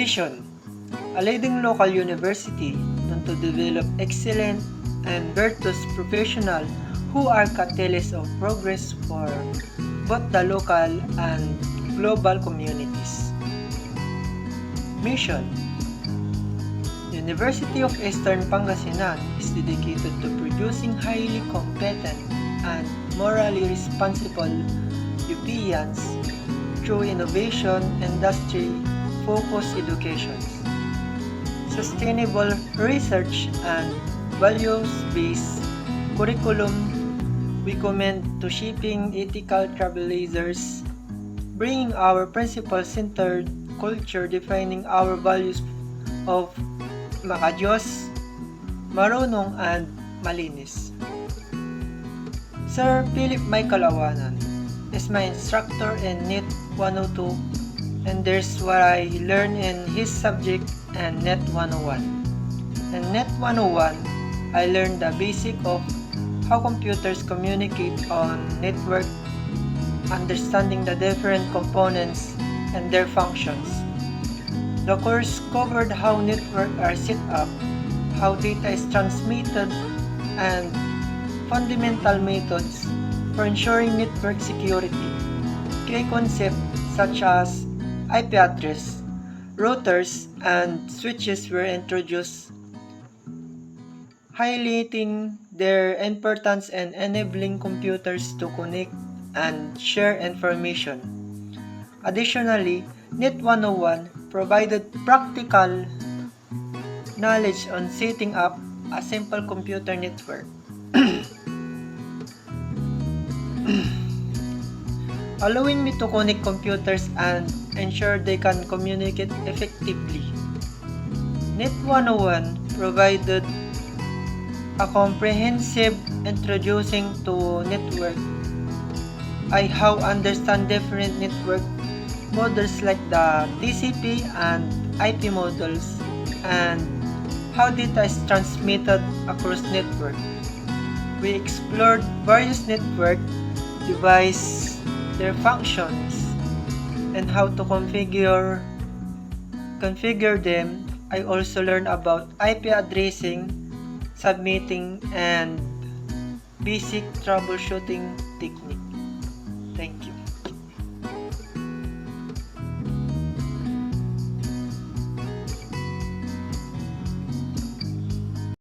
Vision: a leading local university known to develop excellent and virtuous professionals who are catalysts of progress for both the local and global communities. Mission: University of Eastern Pangasinan is dedicated to producing highly competent and morally responsible Europeans through innovation, industry-focused education, sustainable research, and values-based curriculum. We commend to shaping ethical trailblazers, bringing our principle-centered culture, defining our values of makadiyos, marunong, and malinis. Sir Philip Michael Awanan is my instructor in NET 102, and there's what I learned in his subject and NET 101. In NET 101, I learned the basic of how computers communicate on network, understanding the different components and their functions. The course covered how networks are set up, how data is transmitted, and fundamental methods for ensuring network security. Key concepts such as IP address, routers, and switches were introduced, highlighting their importance and enabling computers to connect and share information. Additionally, NET 101 provided practical knowledge on setting up a simple computer network, allowing me to connect computers and ensure they can communicate effectively. NET 101 provided a comprehensive introducing to network. I how understand different network models like the TCP and IP models, and how data is transmitted across network. We explored various network devices, their functions, and how to configure them. I also learned about IP addressing, submitting, and basic troubleshooting techniques.